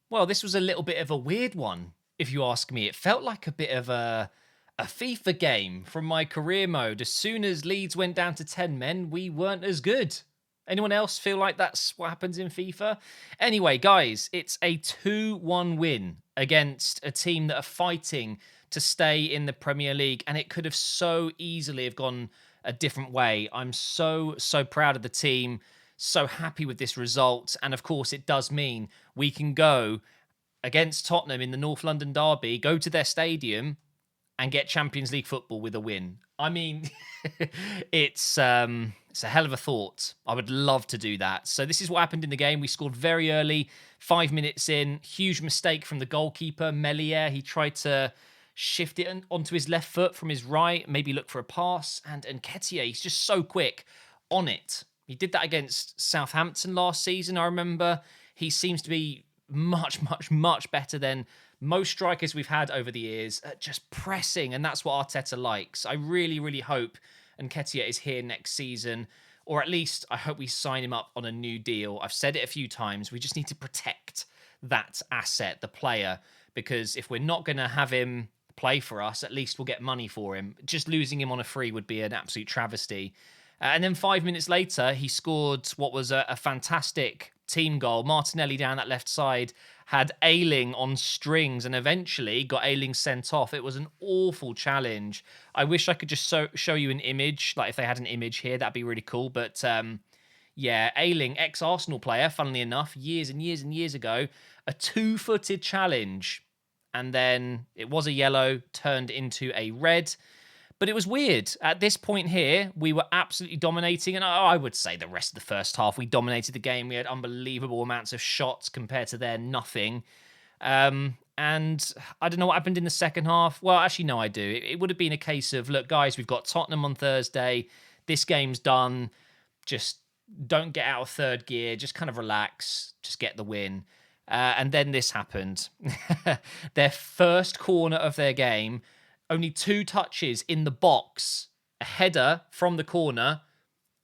Well, this was a little bit of a weird one, if you ask me. It felt like a bit of a FIFA game from my career mode. As soon as Leeds went down to 10 men, we weren't as good. Anyone else feel like that's what happens in FIFA? Anyway, guys, it's a 2-1 win against a team that are fighting to stay in the Premier League, and it could have so easily have gone a different way. I'm so proud of the team, so happy with this result, and of course it does mean we can go against Tottenham in the North London derby, go to their stadium and get Champions League football with a win. I mean, it's a hell of a thought. I would love to do that. So this is what happened in the game. We scored very early, 5 minutes in. Huge mistake from the goalkeeper, Melier. He tried to shift it onto his left foot from his right, maybe look for a pass. And Nketiah, he's just so quick on it. He did that against Southampton last season, I remember. He seems to be much better than most strikers we've had over the years at just pressing, and that's what Arteta likes. I really hope Nketiah is here next season, or at least I hope we sign him up on a new deal. I've said it a few times. We just need to protect that asset, the player, because if we're not going to have him play for us, at least we'll get money for him. Just losing him on a free would be an absolute travesty. And then 5 minutes later, he scored what was a fantastic team goal. Martinelli down that left side had Ayling on strings and eventually got Ayling sent off. It was an awful challenge. I wish I could just show you an image. Like if they had an image here, that'd be really cool. But yeah, Ayling, ex-Arsenal player, funnily enough, years and years ago, a two-footed challenge. And then it was a yellow, turned into a red. But it was weird. At this point here, we were absolutely dominating. And I would say the rest of the first half, we dominated the game. We had unbelievable amounts of shots compared to their nothing. And I don't know what happened in the second half. Well, actually, no, I do. It would have been a case of, look, guys, we've got Tottenham on Thursday. This game's done. Just don't get out of third gear. Just kind of relax. Just get the win. And then this happened. Their first corner of their game, only 2 touches in the box, a header from the corner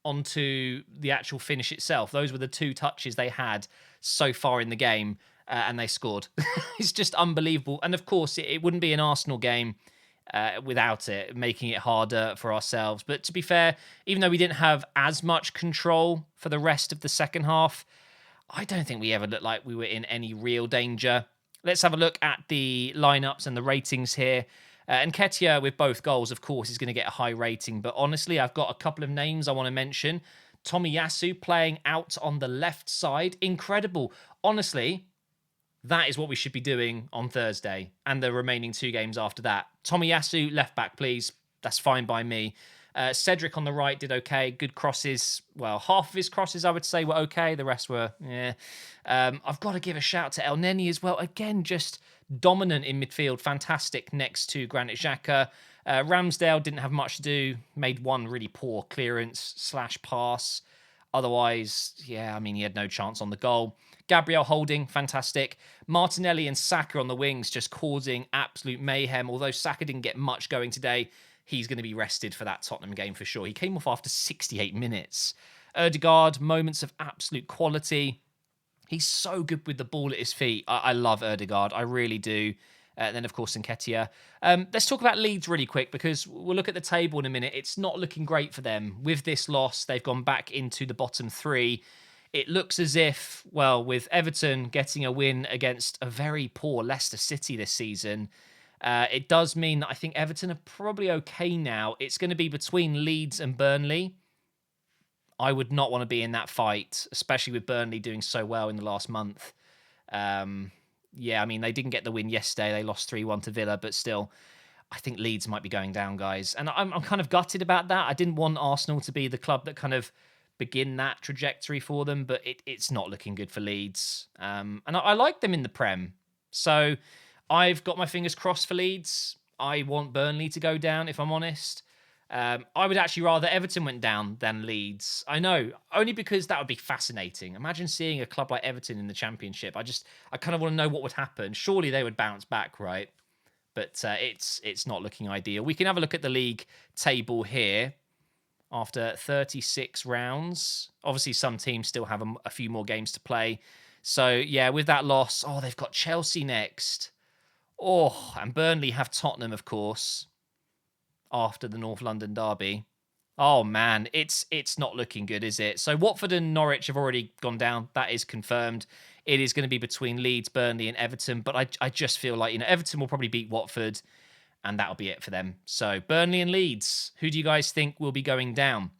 onto the actual finish itself. Those were the 2 touches they had so far in the game, and they scored. It's just unbelievable. And of course, it wouldn't be an Arsenal game without it, making it harder for ourselves. But to be fair, even though we didn't have as much control for the rest of the second half, I don't think we ever looked like we were in any real danger. Let's have a look at the lineups and the ratings here. Nketiah with both goals, of course, is going to get a high rating. But honestly, I've got a couple of names I want to mention. Tomiyasu playing out on the left side. Incredible. Honestly, that is what we should be doing on Thursday and the remaining 2 games after that. Tomiyasu, left back, please. That's fine by me. Cedric on the right did okay. Good crosses. Well, half of his crosses, I would say, were okay. The rest were, yeah. I've got to give a shout to El Neni as well. Again, just dominant in midfield. Fantastic next to Granit Xhaka. Ramsdale didn't have much to do. Made one really poor clearance/pass. Otherwise, yeah, I mean, he had no chance on the goal. Gabriel Holding, fantastic. Martinelli and Saka on the wings just causing absolute mayhem. Although Saka didn't get much going today, he's going to be rested for that Tottenham game for sure. He came off after 68 minutes. Odegaard, moments of absolute quality. He's so good with the ball at his feet. I love Odegaard. I really do. Then, of course, Nketiah. Let's talk about Leeds really quick because we'll look at the table in a minute. It's not looking great for them. With this loss, they've gone back into the bottom 3. It looks as if, well, with Everton getting a win against a very poor Leicester City this season, it does mean that I think Everton are probably okay now. It's going to be between Leeds and Burnley. I would not want to be in that fight, especially with Burnley doing so well in the last month. Yeah, I mean, they didn't get the win yesterday. They lost 3-1 to Villa, but still, I think Leeds might be going down, guys. And I'm kind of gutted about that. I didn't want Arsenal to be the club that kind of begin that trajectory for them, but it's not looking good for Leeds. And I like them in the Prem. So I've got my fingers crossed for Leeds. I want Burnley to go down, if I'm honest. I would actually rather Everton went down than Leeds. I know, only because that would be fascinating. Imagine seeing a club like Everton in the Championship. I kind of want to know what would happen. Surely they would bounce back, right? But it's not looking ideal. We can have a look at the league table here. After 36 rounds, obviously some teams still have a few more games to play. So, yeah, with that loss, they've got Chelsea next. Oh, and Burnley have Tottenham, of course, after the North London derby. Oh man, it's not looking good, is it? So Watford and Norwich have already gone down. That is confirmed. It is going to be between Leeds, Burnley, and Everton. But I just feel like, Everton will probably beat Watford, and that'll be it for them. So Burnley and Leeds, who do you guys think will be going down?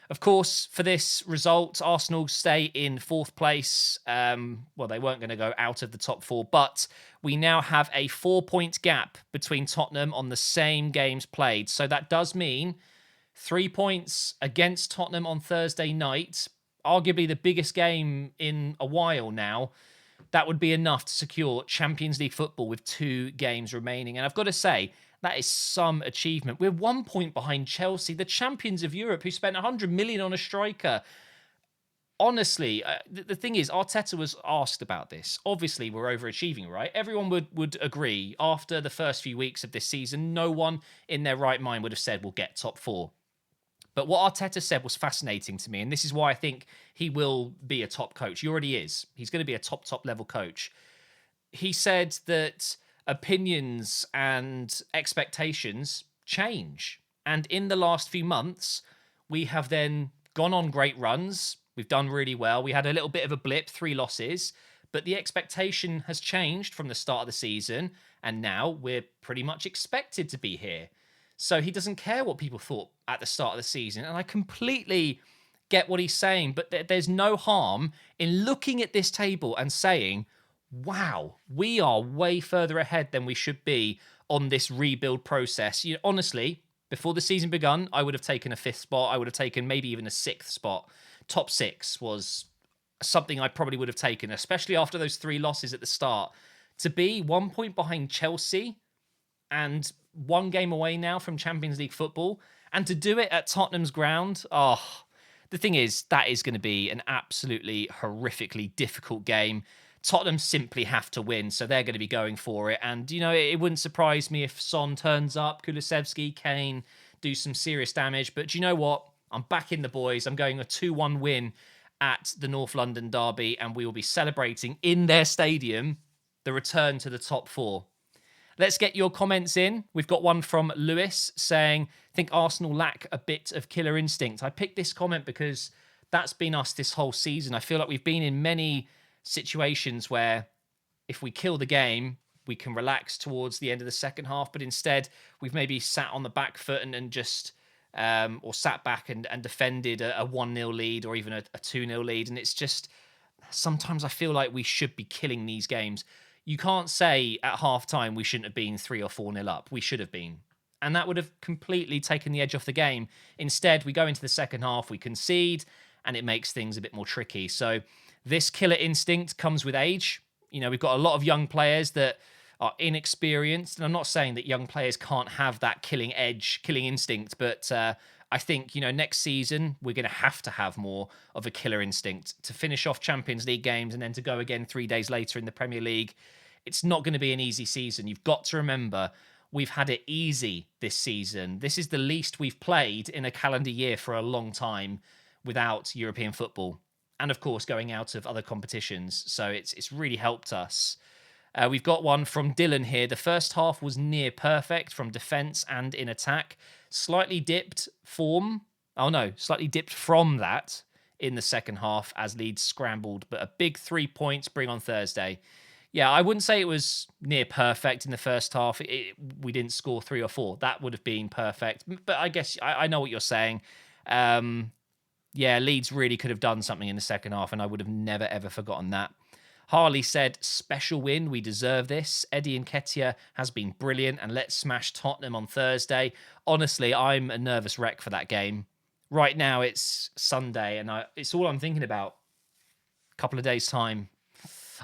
Of course, for this result, Arsenal stay in fourth place. Well, they weren't going to go out of the top four, but we now have a 4-point gap between Tottenham on the same games played. So that does mean 3 points against Tottenham on Thursday night, arguably the biggest game in a while now. That would be enough to secure Champions League football with 2 games remaining. And I've got to say, that is some achievement. We're 1 point behind Chelsea, the champions of Europe, who spent 100 million on a striker. Honestly, the thing is, Arteta was asked about this. Obviously, we're overachieving, right? Everyone would agree. After the first few weeks of this season, no one in their right mind would have said we'll get top 4. But what Arteta said was fascinating to me, and this is why I think he will be a top coach. He already is. He's going to be a top level coach. He said that opinions and expectations change. And in the last few months, we have then gone on great runs. We've done really well. We had a little bit of a blip, 3 losses, but the expectation has changed from the start of the season, and now we're pretty much expected to be here. So he doesn't care what people thought at the start of the season, and I completely get what he's saying, but there's no harm in looking at this table and saying, wow, we are way further ahead than we should be on this rebuild process. Honestly, before the season begun, I would have taken a 5th spot. I would have taken maybe even a 6th spot. Top 6 was something I probably would have taken, especially after those 3 losses at the start. To be 1 point behind Chelsea and 1 game away now from Champions League football, and to do it at Tottenham's ground, the thing is, that is going to be an absolutely horrifically difficult game. Tottenham simply have to win, so they're going to be going for it. And, it wouldn't surprise me if Son turns up, Kulusevski, Kane do some serious damage. But do you know what? I'm backing the boys. I'm going a 2-1 win at the North London derby, and we will be celebrating in their stadium the return to the top 4. Let's get your comments in. We've got one from Lewis saying, think Arsenal lack a bit of killer instinct. I picked this comment because that's been us this whole season. I feel like we've been in many situations where if we kill the game, we can relax towards the end of the second half, but instead we've maybe sat on the back foot and just or sat back and defended a 1-0 lead or even a 2-0 lead. And it's just, sometimes I feel like we should be killing these games. You can't say at half-time we shouldn't have been 3 or 4-0 up. We should have been. And that would have completely taken the edge off the game. Instead, we go into the second half, we concede, and it makes things a bit more tricky. So this killer instinct comes with age. We've got a lot of young players that are inexperienced. And I'm not saying that young players can't have that killing edge, killing instinct, but I think, next season, we're going to have more of a killer instinct to finish off Champions League games and then to go again 3 days later in the Premier League. It's not going to be an easy season. You've got to remember, we've had it easy this season. This is the least we've played in a calendar year for a long time without European football. And of course, going out of other competitions. So it's really helped us. We've got one from Dylan here. The first half was near perfect from defence and in attack. Slightly dipped from that in the second half as Leeds scrambled. But a big 3 points bring on Thursday. Yeah, I wouldn't say it was near perfect in the first half. We didn't score 3 or 4. That would have been perfect. But I guess I know what you're saying. Yeah, Leeds really could have done something in the second half, and I would have never, ever forgotten that. Harley said, special win, we deserve this. Eddie Nketiah has been brilliant, and let's smash Tottenham on Thursday. Honestly, I'm a nervous wreck for that game. Right now, it's Sunday, and it's all I'm thinking about. A couple of days' time,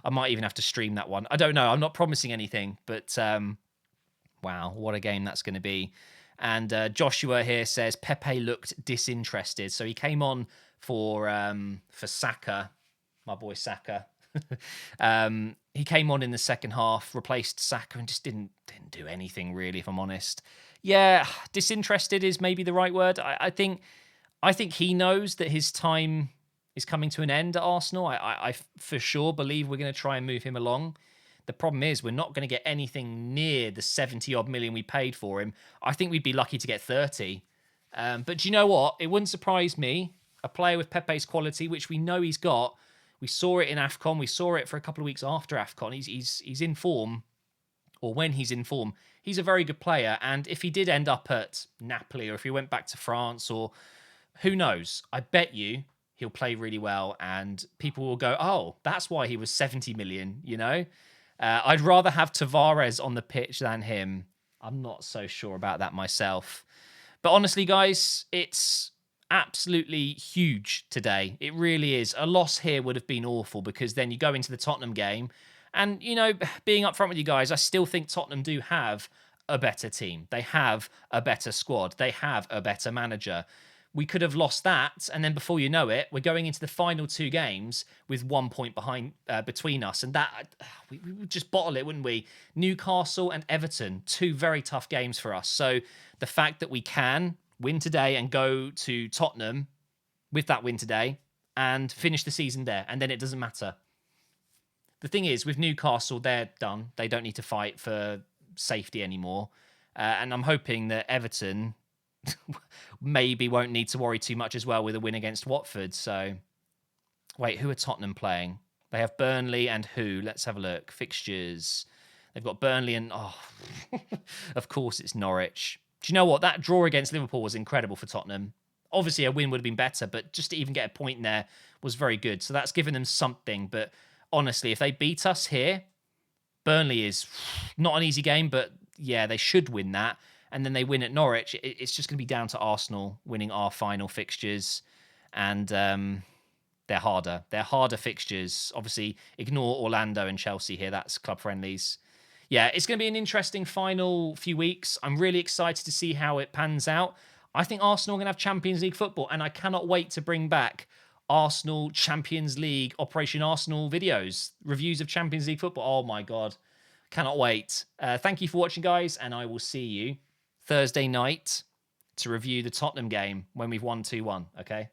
I might even have to stream that one. I don't know, I'm not promising anything, but wow, what a game that's going to be. And Joshua here says, Pepe looked disinterested. So he came on for Saka, my boy Saka. He came on in the second half, replaced Saka, and just didn't do anything really, if I'm honest. Yeah, disinterested is maybe the right word. I think he knows that his time is coming to an end at Arsenal. I for sure believe we're going to try and move him along. The problem is we're not going to get anything near the 70 odd million we paid for him. I think we'd be lucky to get 30. But do you know what? It wouldn't surprise me. A player with Pepe's quality, which we know he's got. We saw it in AFCON. We saw it for a couple of weeks after AFCON. He's in form, or when he's in form, he's a very good player. And if he did end up at Napoli, or if he went back to France, or who knows, I bet you he'll play really well and people will go, oh, that's why he was 70 million, you know? I'd rather have Tavares on the pitch than him. I'm not so sure about that myself. But honestly, guys, it's absolutely huge today. It really is. A loss here would have been awful because then you go into the Tottenham game. And, you know, being upfront with you guys, I still think Tottenham do have a better team. They have a better squad. They have a better manager. We could have lost that, and then before you know it, we're going into the final 2 games with 1 point behind between us, and that we would just bottle it, wouldn't we? Newcastle and Everton, 2 very tough games for us. So the fact that we can win today and go to Tottenham with that win today and finish the season there, and then it doesn't matter. The thing is, with Newcastle, they're done. They don't need to fight for safety anymore, and I'm hoping that Everton maybe won't need to worry too much as well with a win against Watford. So, wait, who are Tottenham playing? They have Burnley and who? Let's have a look. Fixtures. They've got Burnley and, of course it's Norwich. Do you know what? That draw against Liverpool was incredible for Tottenham. Obviously, a win would have been better, but just to even get a point in there was very good. So that's given them something. But honestly, if they beat us here, Burnley is not an easy game, but yeah, they should win that. And then they win at Norwich. It's just going to be down to Arsenal winning our final fixtures. And they're harder. They're harder fixtures. Obviously, ignore Orlando and Chelsea here. That's club friendlies. Yeah, it's going to be an interesting final few weeks. I'm really excited to see how it pans out. I think Arsenal are going to have Champions League football. And I cannot wait to bring back Arsenal Champions League Operation Arsenal videos. Reviews of Champions League football. Oh, my God. Cannot wait. Thank you for watching, guys. And I will see you Thursday night to review the Tottenham game when we've won 2-1, okay?